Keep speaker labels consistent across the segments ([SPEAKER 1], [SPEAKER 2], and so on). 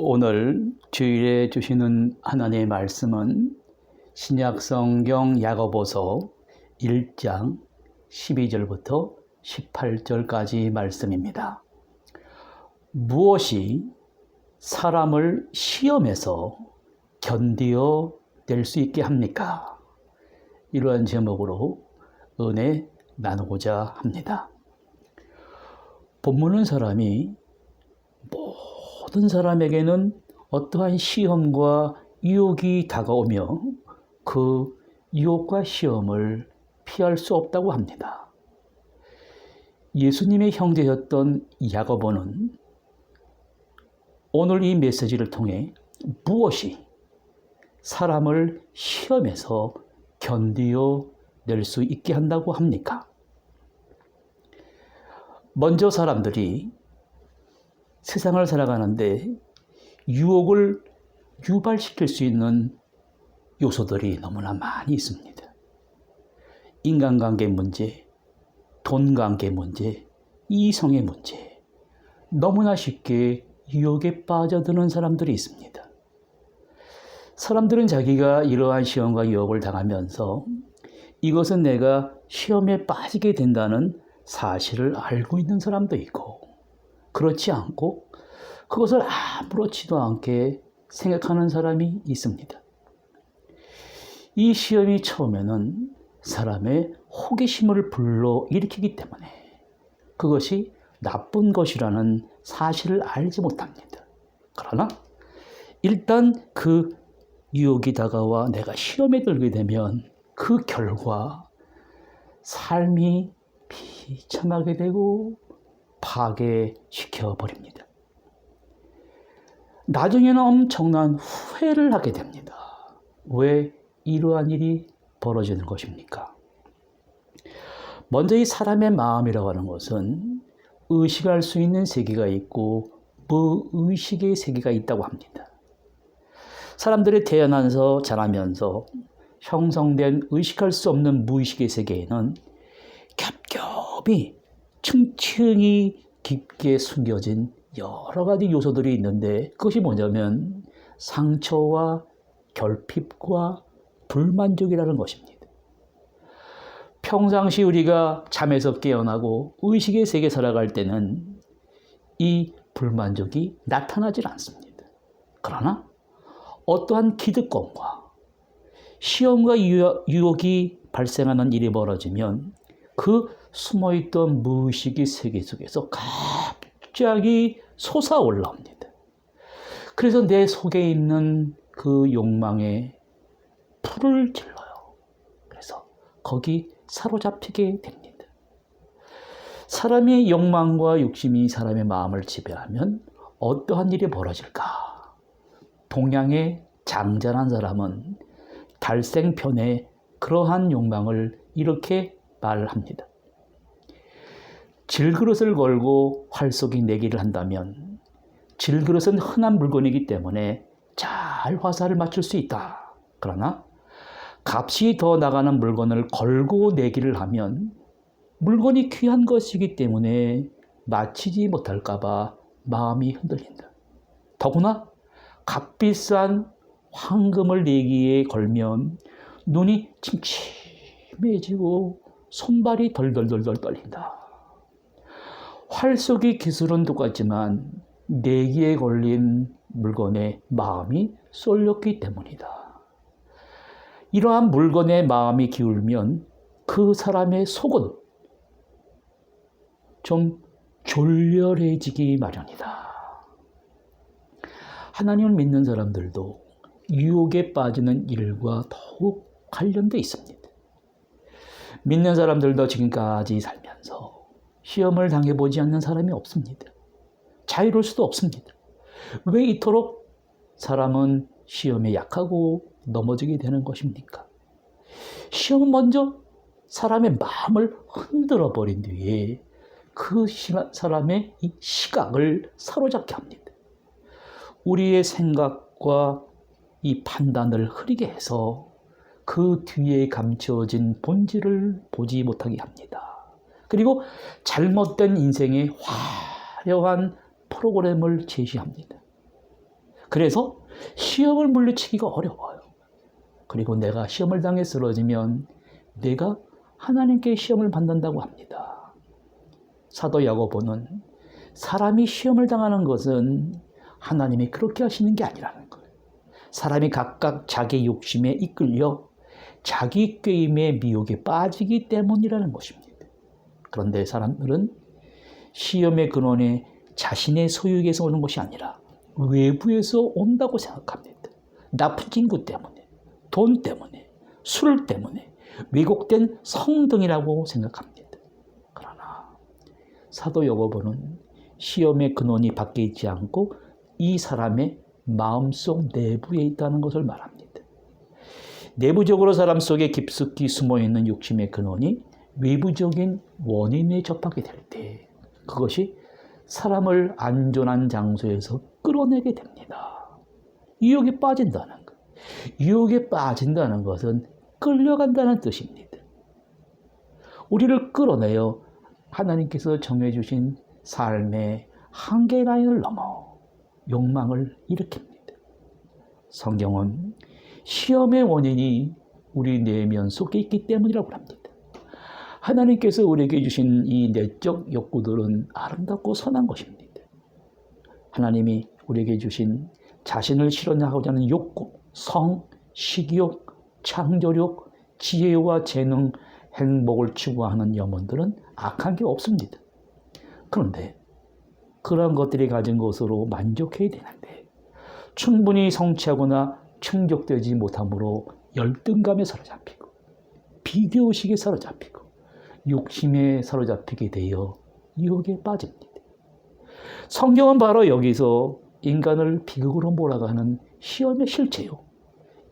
[SPEAKER 1] 오늘 주일에 주시는 하나님의 말씀은 신약성경 야고보서 1장 12절부터 18절까지 말씀입니다. 무엇이 사람을 시험에서 견디어 낼 수 있게 합니까? 이러한 제목으로 은혜 나누고자 합니다. 본문은 사람이 모든 사람에게는 어떠한 시험과 유혹이 다가오며 그 유혹과 시험을 피할 수 없다고 합니다. 예수님의 형제였던 야고보는 오늘 이 메시지를 통해 무엇이 사람을 시험에서 견디어 낼 수 있게 한다고 합니까? 먼저 사람들이 세상을 살아가는데 유혹을 유발시킬 수 있는 요소들이 너무나 많이 있습니다. 인간관계 문제, 돈관계 문제, 이성의 문제, 너무나 쉽게 유혹에 빠져드는 사람들이 있습니다. 사람들은 자기가 이러한 시험과 유혹을 당하면서 이것은 내가 시험에 빠지게 된다는 사실을 알고 있는 사람도 있고, 그렇지 않고 그것을 아무렇지도 않게 생각하는 사람이 있습니다. 이 시험이 처음에는 사람의 호기심을 불러일으키기 때문에 그것이 나쁜 것이라는 사실을 알지 못합니다. 그러나 일단 그 유혹이 다가와 내가 시험에 들게 되면 그 결과 삶이 비참하게 되고 파괴시켜버립니다. 나중에는 엄청난 후회를 하게 됩니다. 왜 이러한 일이 벌어지는 것입니까? 먼저 이 사람의 마음이라고 하는 것은 의식할 수 있는 세계가 있고 무의식의 세계가 있다고 합니다. 사람들이 태어나서 자라면서 형성된 의식할 수 없는 무의식의 세계에는 겹겹이 층층이 깊게 숨겨진 여러 가지 요소들이 있는데 그것이 뭐냐면 상처와 결핍과 불만족이라는 것입니다. 평상시 우리가 잠에서 깨어나고 의식의 세계에 살아갈 때는 이 불만족이 나타나질 않습니다. 그러나 어떠한 기득권과 시험과 유혹이 발생하는 일이 벌어지면 그 숨어있던 무의식의 세계 속에서 갑자기 솟아올라옵니다. 그래서 내 속에 있는 그 욕망에 불을 질러요. 그래서 거기 사로잡히게 됩니다. 사람의 욕망과 욕심이 사람의 마음을 지배하면 어떠한 일이 벌어질까? 동양의 장자란 사람은 달생편에 그러한 욕망을 이렇게 말합니다. 질그릇을 걸고 활 속에 내기를 한다면 질그릇은 흔한 물건이기 때문에 잘 화살을 맞출 수 있다. 그러나 값이 더 나가는 물건을 걸고 내기를 하면 물건이 귀한 것이기 때문에 맞히지 못할까 봐 마음이 흔들린다. 더구나 값비싼 황금을 내기에 걸면 눈이 침침해지고 손발이 덜덜덜덜 떨린다. 활 쏘기 기술은 똑같지만 내기에 걸린 물건에 마음이 쏠렸기 때문이다. 이러한 물건에 마음이 기울면 그 사람의 속은 좀 졸렬해지기 마련이다. 하나님을 믿는 사람들도 유혹에 빠지는 일과 더욱 관련돼 있습니다. 믿는 사람들도 지금까지 살면서 시험을 당해보지 않는 사람이 없습니다. 자유로울 수도 없습니다. 왜 이토록 사람은 시험에 약하고 넘어지게 되는 것입니까? 시험은 먼저 사람의 마음을 흔들어 버린 뒤에 그 사람의 이 시각을 사로잡게 합니다. 우리의 생각과 이 판단을 흐리게 해서 그 뒤에 감춰진 본질을 보지 못하게 합니다. 그리고 잘못된 인생의 화려한 프로그램을 제시합니다. 그래서 시험을 물리치기가 어려워요. 그리고 내가 시험을 당해 쓰러지면 내가 하나님께 시험을 받는다고 합니다. 사도 야고보는 사람이 시험을 당하는 것은 하나님이 그렇게 하시는 게 아니라는 거예요. 사람이 각각 자기 욕심에 이끌려 자기 꾀임의 미혹에 빠지기 때문이라는 것입니다. 그런데 사람들은 시험의 근원에 자신의 소유에서 오는 것이 아니라 외부에서 온다고 생각합니다. 나쁜 친구 때문에, 돈 때문에, 술 때문에, 왜곡된 성등이라고 생각합니다. 그러나 사도 야고보는 시험의 근원이 밖에 있지 않고 이 사람의 마음속 내부에 있다는 것을 말합니다. 내부적으로 사람 속에 깊숙이 숨어있는 욕심의 근원이 외부적인 원인에 접하게 될 때 그것이 사람을 안전한 장소에서 끌어내게 됩니다. 유혹에 빠진다는 것. 유혹에 빠진다는 것은 끌려간다는 뜻입니다. 우리를 끌어내어 하나님께서 정해주신 삶의 한계 라인을 넘어 욕망을 일으킵니다. 성경은 시험의 원인이 우리 내면 속에 있기 때문이라고 합니다. 하나님께서 우리에게 주신 이 내적 욕구들은 아름답고 선한 것입니다. 하나님이 우리에게 주신 자신을 실현하고자 하는 욕구, 성, 식욕, 창조력, 지혜와 재능, 행복을 추구하는 영혼들은 악한 게 없습니다. 그런데 그런 것들이 가진 것으로 만족해야 되는데 충분히 성취하거나 충족되지 못함으로 열등감에 사로잡히고 비교의식에 사로잡히고 욕심에 사로잡히게 되어 유혹에 빠집니다. 성경은 바로 여기서 인간을 비극으로 몰아가는 시험의 실체요.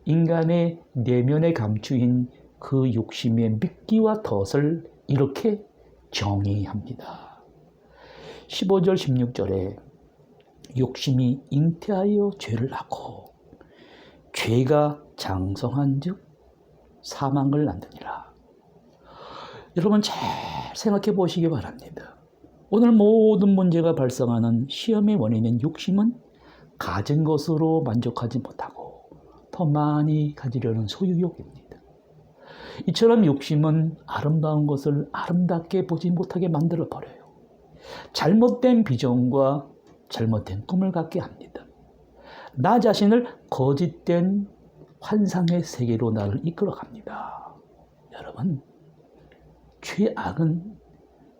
[SPEAKER 1] 인간의 내면에 감추인 그 욕심의 미끼와 덫을 이렇게 정의합니다. 15절 16절에 욕심이 잉태하여 죄를 낳고 죄가 장성한 즉 사망을 낳느니라. 여러분 잘 생각해 보시기 바랍니다. 오늘 모든 문제가 발생하는 시험의 원인인 욕심은 가진 것으로 만족하지 못하고 더 많이 가지려는 소유욕입니다. 이처럼 욕심은 아름다운 것을 아름답게 보지 못하게 만들어버려요. 잘못된 비전과 잘못된 꿈을 갖게 합니다. 나 자신을 거짓된 환상의 세계로 나를 이끌어갑니다. 여러분, 죄악은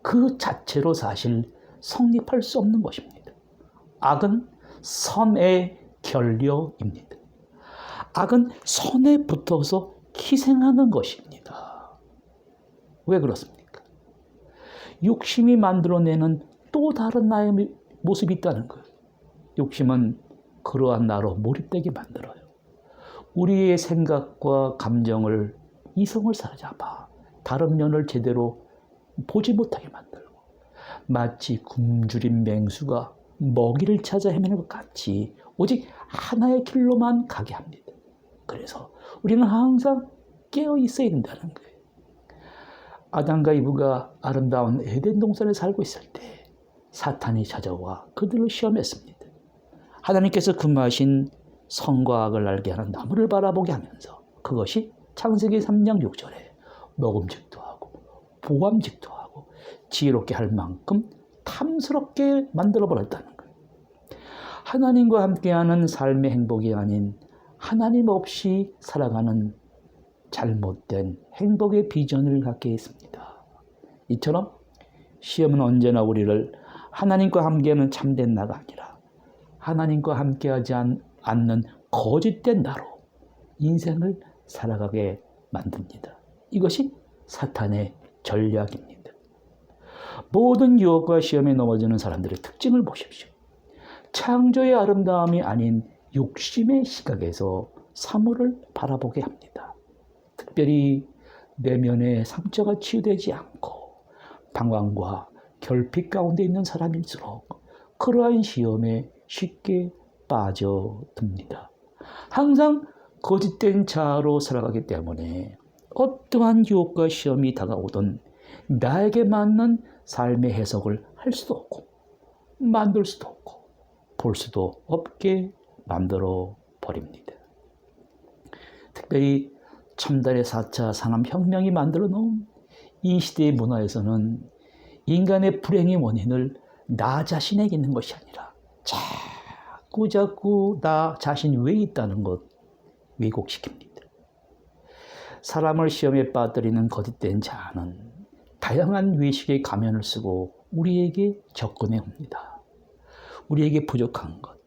[SPEAKER 1] 그 자체로 사실 성립할 수 없는 것입니다. 악은 선의 결여입니다. 악은 선에 붙어서 희생하는 것입니다. 왜 그렇습니까? 욕심이 만들어내는 또 다른 나의 모습이 있다는 거예요. 욕심은 그러한 나로 몰입되게 만들어요. 우리의 생각과 감정을 이성을 사로잡아 다른 면을 제대로 보지 못하게 만들고 마치 굶주린 맹수가 먹이를 찾아 헤매는 것 같이 오직 하나의 길로만 가게 합니다. 그래서 우리는 항상 깨어 있어야 된다는 거예요. 아담과 이브가 아름다운 에덴 동산에 살고 있을 때 사탄이 찾아와 그들을 시험했습니다. 하나님께서 금하신 선과 악을 알게 하는 나무를 바라보게 하면서 그것이 창세기 3장 6절에 먹음직도 하고 보암직도 하고 지혜롭게 할 만큼 탐스럽게 만들어버렸다는 거예요. 하나님과 함께하는 삶의 행복이 아닌 하나님 없이 살아가는 잘못된 행복의 비전을 갖게 했습니다. 이처럼 시험은 언제나 우리를 하나님과 함께하는 참된 나가 아니라 하나님과 함께하지 않는 거짓된 나로 인생을 살아가게 만듭니다. 이것이 사탄의 전략입니다. 모든 유혹과 시험에 넘어지는 사람들의 특징을 보십시오. 창조의 아름다움이 아닌 욕심의 시각에서 사물을 바라보게 합니다. 특별히 내면의 상처가 치유되지 않고 방황과 결핍 가운데 있는 사람일수록 그러한 시험에 쉽게 빠져듭니다. 항상 거짓된 자아로 살아가기 때문에 어떠한 유혹과 시험이 다가오든 나에게 맞는 삶의 해석을 할 수도 없고 만들 수도 없고 볼 수도 없게 만들어 버립니다. 특별히 첨단의 4차 산업혁명이 만들어 놓은 이 시대의 문화에서는 인간의 불행의 원인을 나 자신에게 있는 것이 아니라 자꾸 나 자신 외에 있다는 것 왜곡시킵니다. 사람을 시험에 빠뜨리는 거짓된 자아는 다양한 외식의 가면을 쓰고 우리에게 접근해 옵니다. 우리에게 부족한 것,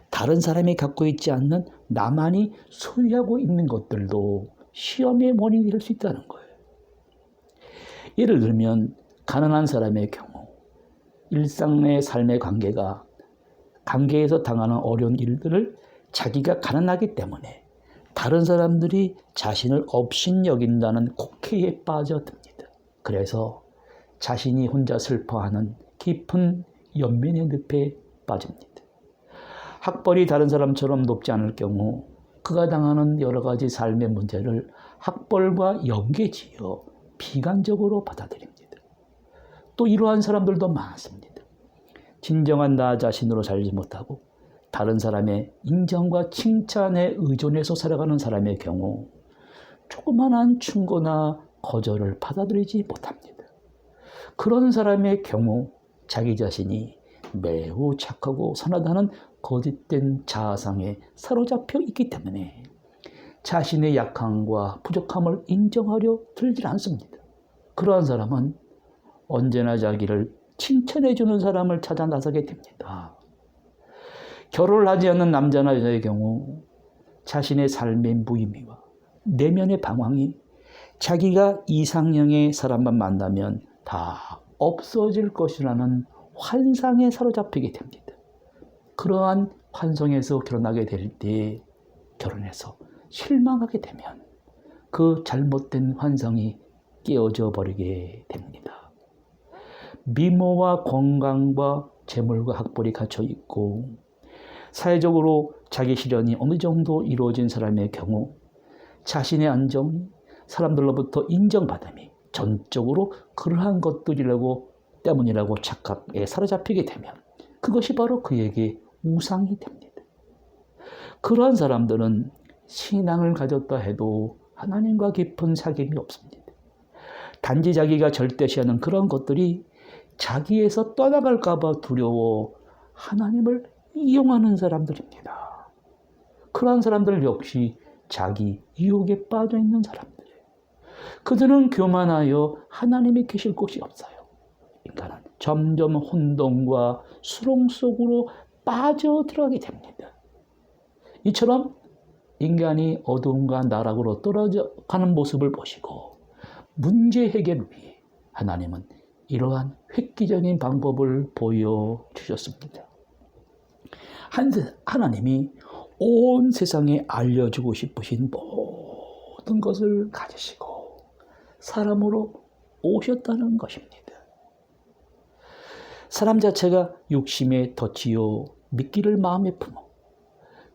[SPEAKER 1] 다른 사람이 갖고 있지 않는 나만이 소유하고 있는 것들도 시험의 원인이 될 수 있다는 거예요. 예를 들면 가난한 사람의 경우 일상의 삶의 관계에서 당하는 어려운 일들을 자기가 가난하기 때문에 다른 사람들이 자신을 업신여긴다는 곡해에 빠져듭니다. 그래서 자신이 혼자 슬퍼하는 깊은 연민의 늪에 빠집니다. 학벌이 다른 사람처럼 높지 않을 경우 그가 당하는 여러 가지 삶의 문제를 학벌과 연계지어 비관적으로 받아들입니다. 또 이러한 사람들도 많습니다. 진정한 나 자신으로 살지 못하고 다른 사람의 인정과 칭찬에 의존해서 살아가는 사람의 경우 조그만한 충고나 거절을 받아들이지 못합니다. 그런 사람의 경우 자기 자신이 매우 착하고 선하다는 거짓된 자아상에 사로잡혀 있기 때문에 자신의 약함과 부족함을 인정하려 들질 않습니다. 그러한 사람은 언제나 자기를 칭찬해주는 사람을 찾아 나서게 됩니다. 결혼을 하지 않는 남자나 여자의 경우 자신의 삶의 무의미와 내면의 방황이 자기가 이상형의 사람만 만나면 다 없어질 것이라는 환상에 사로잡히게 됩니다. 그러한 환상에서 결혼하게 될 때 결혼해서 실망하게 되면 그 잘못된 환상이 깨어져 버리게 됩니다. 미모와 건강과 재물과 학벌이 갖춰 있고 사회적으로 자기 실현이 어느 정도 이루어진 사람의 경우 자신의 안정이 사람들로부터 인정받음이 전적으로 그러한 것들이라고 때문이라고 착각에 사로잡히게 되면 그것이 바로 그에게 우상이 됩니다. 그러한 사람들은 신앙을 가졌다 해도 하나님과 깊은 사귐이 없습니다. 단지 자기가 절대시하는 그런 것들이 자기에서 떠나갈까 봐 두려워 하나님을 이용하는 사람들입니다. 그러한 사람들 역시 자기 유혹에 빠져 있는 사람들이에요. 그들은 교만하여 하나님이 계실 곳이 없어요. 인간은 점점 혼돈과 수렁 속으로 빠져들어가게 됩니다. 이처럼 인간이 어두움과 나락으로 떨어져 가는 모습을 보시고 문제 해결을 위해 하나님은 이러한 획기적인 방법을 보여주셨습니다. 하나님이 온 세상에 알려주고 싶으신 모든 것을 가지시고 사람으로 오셨다는 것입니다. 사람 자체가 욕심에 덫이요 미끼를 마음에 품어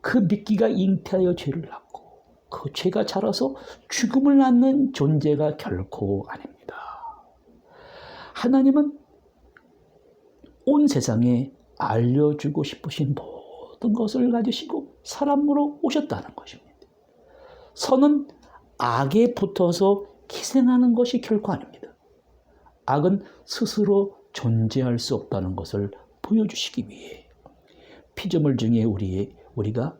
[SPEAKER 1] 그 미끼가 잉태하여 죄를 낳고 그 죄가 자라서 죽음을 낳는 존재가 결코 아닙니다. 하나님은 온 세상에 알려주고 싶으신 모든 것을 가지시고 사람으로 오셨다는 것입니다. 선은 악에 붙어서 희생하는 것이 결코 아닙니다. 악은 스스로 존재할 수 없다는 것을 보여주시기 위해 피조물 중에 우리가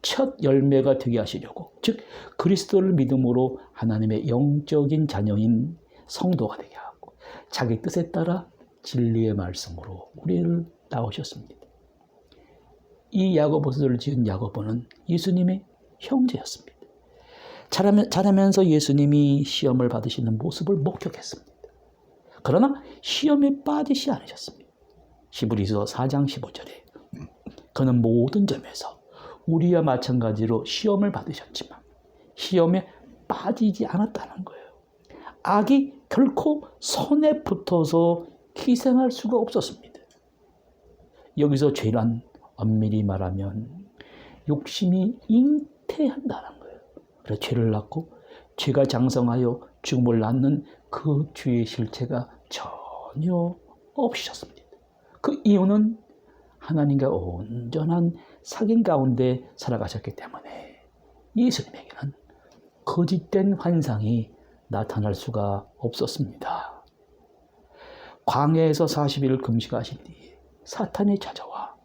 [SPEAKER 1] 첫 열매가 되게 하시려고, 즉 그리스도를 믿음으로 하나님의 영적인 자녀인 성도가 되게 하고 자기 뜻에 따라 진리의 말씀으로 우리를 낳으셨습니다. 이 야고보서를 지은 야고보는 예수님의 형제였습니다. 자라면서 예수님이 시험을 받으시는 모습을 목격했습니다. 그러나 시험에 빠지지 않으셨습니다. 히브리서 4장 15절에 그는 모든 점에서 우리와 마찬가지로 시험을 받으셨지만 시험에 빠지지 않았다는 거예요. 악이 결코 손에 붙어서 희생할 수가 없었습니다. 여기서 죄란 엄밀히 말하면 욕심이 잉태한다는 거예요. 그래서 죄를 낳고 죄가 장성하여 죽음을 낳는 그 죄의 실체가 전혀 없으셨습니다. 그 이유는 하나님과 온전한 사귐 가운데 살아가셨기 때문에 예수님에게는 거짓된 환상이 나타날 수가 없었습니다. 광야에서 40일 금식하신 뒤에 사탄이 찾아와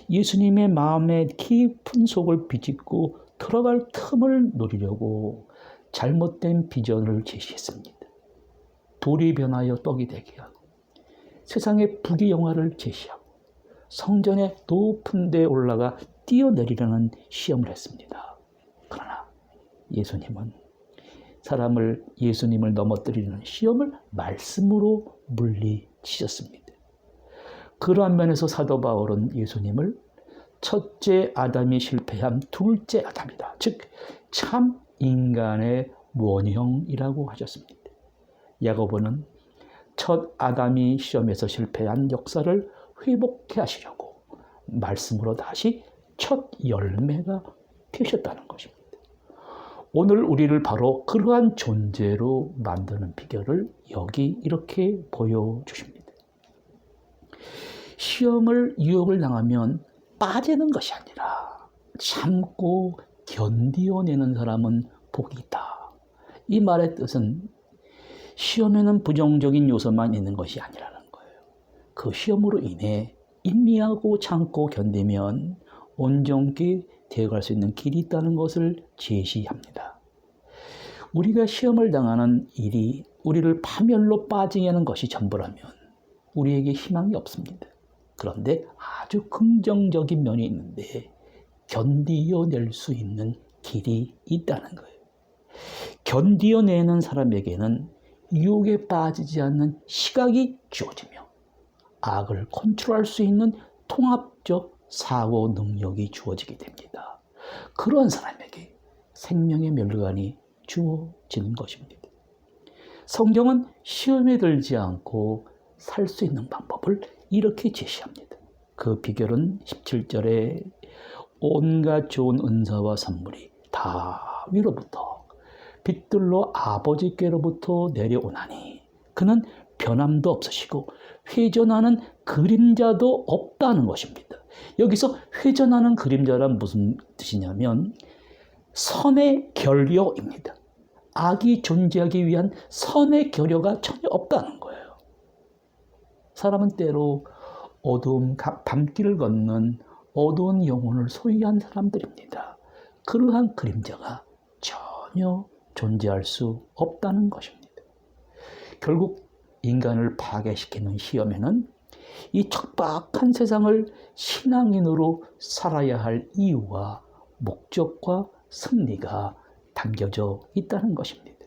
[SPEAKER 1] 예수님의 마음의 깊은 속을 비집고 들어갈 틈을 노리려고 잘못된 비전을 제시했습니다. 돌이 변하여 떡이 되게 하고 세상의 부귀영화를 제시하고 성전의 높은 데에 올라가 뛰어내리려는 시험을 했습니다. 그러나 예수님은 예수님을 넘어뜨리는 시험을 말씀으로 물리치셨습니다. 그러한 면에서 사도 바울은 예수님을 첫째 아담이 실패한 둘째 아담이다. 즉 참 인간의 원형이라고 하셨습니다. 야고보는 첫 아담이 시험에서 실패한 역사를 회복해 하시려고 말씀으로 다시 첫 열매가 되셨다는 것입니다. 오늘 우리를 바로 그러한 존재로 만드는 비결을 여기 이렇게 보여주십니다. 시험을 유혹을 당하면 빠지는 것이 아니라 참고 견디어내는 사람은 복이 있다. 이 말의 뜻은 시험에는 부정적인 요소만 있는 것이 아니라는 거예요. 그 시험으로 인해 인내하고 참고 견디면 온전히 되어갈 수 있는 길이 있다는 것을 제시합니다. 우리가 시험을 당하는 일이 우리를 파멸로 빠지게 하는 것이 전부라면 우리에게 희망이 없습니다. 그런데 아주 긍정적인 면이 있는데 견디어낼 수 있는 길이 있다는 거예요. 견디어내는 사람에게는 유혹에 빠지지 않는 시각이 주어지며 악을 컨트롤할 수 있는 통합적 사고 능력이 주어지게 됩니다. 그러한 사람에게 생명의 멸관이 주어지는 것입니다. 성경은 시험에 들지 않고 살 수 있는 방법을 이렇게 제시합니다. 그 비결은 17절에 온갖 좋은 은사와 선물이 다 위로부터 빛들로 아버지께로부터 내려오나니 그는 변함도 없으시고 회전하는 그림자도 없다는 것입니다. 여기서 회전하는 그림자란 무슨 뜻이냐면 선의 결여입니다. 악이 존재하기 위한 선의 결여가 전혀 없다는 거예요. 사람은 때로 어두운 밤길을 걷는 어두운 영혼을 소유한 사람들입니다. 그러한 그림자가 전혀 존재할 수 없다는 것입니다. 결국 인간을 파괴시키는 시험에는 이 척박한 세상을 신앙인으로 살아야 할 이유와 목적과 승리가 담겨져 있다는 것입니다.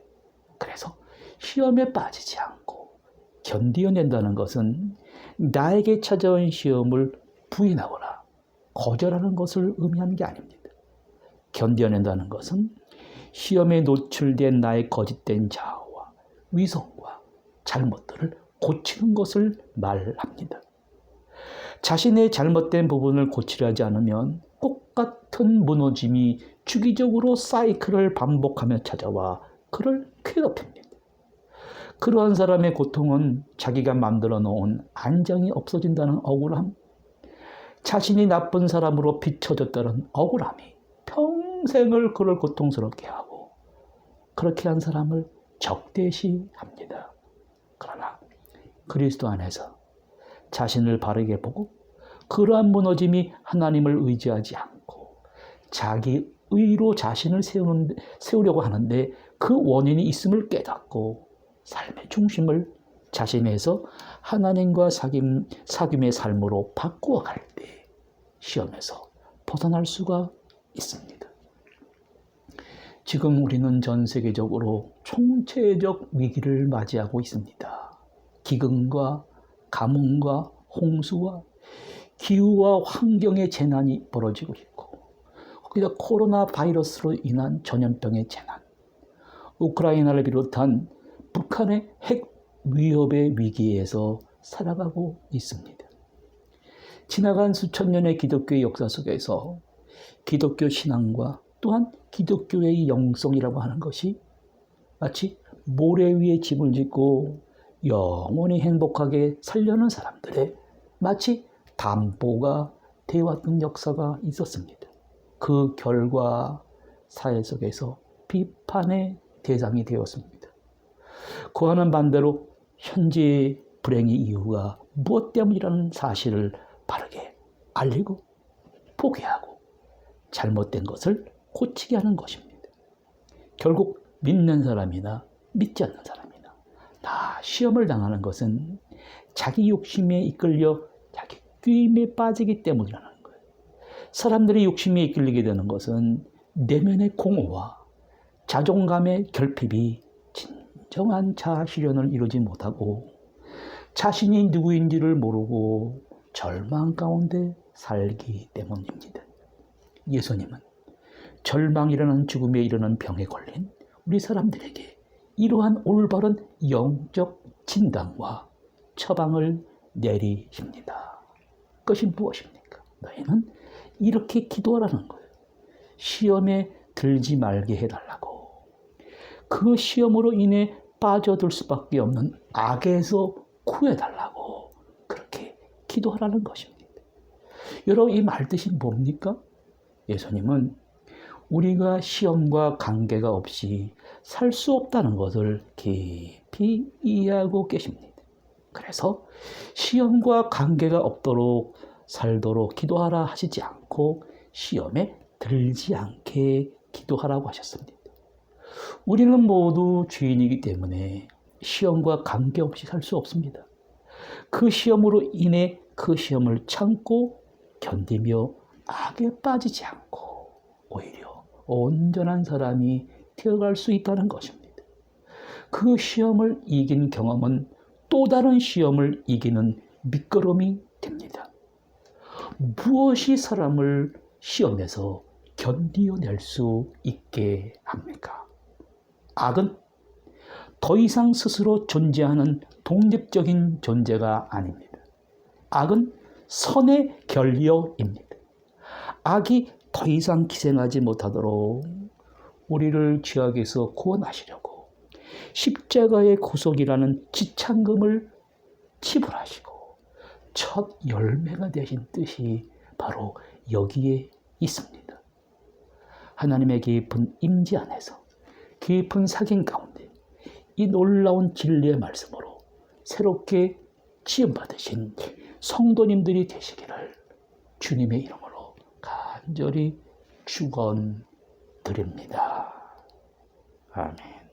[SPEAKER 1] 그래서 시험에 빠지지 않고 견디어낸다는 것은 나에게 찾아온 시험을 부인하거나 거절하는 것을 의미하는 게 아닙니다. 견뎌낸다는 것은 시험에 노출된 나의 거짓된 자아와 위선과 잘못들을 고치는 것을 말합니다. 자신의 잘못된 부분을 고치려 하지 않으면 똑같은 무너짐이 주기적으로 사이클을 반복하며 찾아와 그를 괴롭힙니다. 그러한 사람의 고통은 자기가 만들어 놓은 안정이 없어진다는 억울함, 자신이 나쁜 사람으로 비춰졌다는 억울함이 평생을 그를 고통스럽게 하고 그렇게 한 사람을 적대시합니다. 그러나 그리스도 안에서 자신을 바르게 보고 그러한 무너짐이 하나님을 의지하지 않고 자기 의로 자신을 세우려고 하는데 그 원인이 있음을 깨닫고 삶의 중심을 자신에서 하나님과 사귐의 삶으로 바꾸어 갈 때 시험에서 벗어날 수가 있습니다. 지금 우리는 전 세계적으로 총체적 위기를 맞이하고 있습니다. 기근과 가뭄과 홍수와 기후와 환경의 재난이 벌어지고 있고 거기다 코로나 바이러스로 인한 전염병의 재난, 우크라이나를 비롯한 북한의 핵 위협의 위기에서 살아가고 있습니다. 지나간 수천 년의 기독교의 역사 속에서 기독교 신앙과 또한 기독교의 영성이라고 하는 것이 마치 모래 위에 집을 짓고 영원히 행복하게 살려는 사람들의 마치 담보가 되어왔던 역사가 있었습니다. 그 결과 사회 속에서 비판의 대상이 되었습니다. 그와는 반대로 현재의 불행의 이유가 무엇 때문이라는 사실을 바르게 알리고 포기하고 잘못된 것을 고치게 하는 것입니다. 결국 믿는 사람이나 믿지 않는 사람이나 다 시험을 당하는 것은 자기 욕심에 이끌려 자기 꾀임에 빠지기 때문이라는 거예요. 사람들이 욕심에 이끌리게 되는 것은 내면의 공허와 자존감의 결핍이 진정한 자아 실현을 이루지 못하고 자신이 누구인지를 모르고 절망 가운데 살기 때문입니다. 예수님은 절망이라는 죽음에 이르는 병에 걸린 우리 사람들에게 이러한 올바른 영적 진단과 처방을 내리십니다. 그것이 무엇입니까? 너희는 이렇게 기도하라는 거예요. 시험에 들지 말게 해달라고. 그 시험으로 인해 빠져들 수밖에 없는 악에서 구해달라고 그렇게 기도하라는 것입니다. 여러분, 이 말 뜻이 뭡니까? 예수님은 우리가 시험과 관계가 없이 살 수 없다는 것을 깊이 이해하고 계십니다. 그래서 시험과 관계가 없도록 살도록 기도하라 하시지 않고 시험에 들지 않게 기도하라고 하셨습니다. 우리는 모두 죄인이기 때문에 시험과 관계없이 살 수 없습니다. 그 시험으로 인해 그 시험을 참고 견디며 악에 빠지지 않고 오히려 온전한 사람이 되어갈 수 있다는 것입니다. 그 시험을 이긴 경험은 또 다른 시험을 이기는 밑거름이 됩니다. 무엇이 사람을 시험에서 견디어낼 수 있게 합니까? 악은 더 이상 스스로 존재하는 독립적인 존재가 아닙니다. 악은 선의 결여입니다. 악이 더 이상 기생하지 못하도록 우리를 죄악에서 구원하시려고 십자가의 구속이라는 지창금을 지불하시고 첫 열매가 되신 뜻이 바로 여기에 있습니다. 하나님의 깊은 임재 안에서 깊은 사귐 가운데 이 놀라운 진리의 말씀으로 새롭게 지음받으신 성도님들이 되시기를 주님의 이름으로 간절히 축원드립니다. 아멘.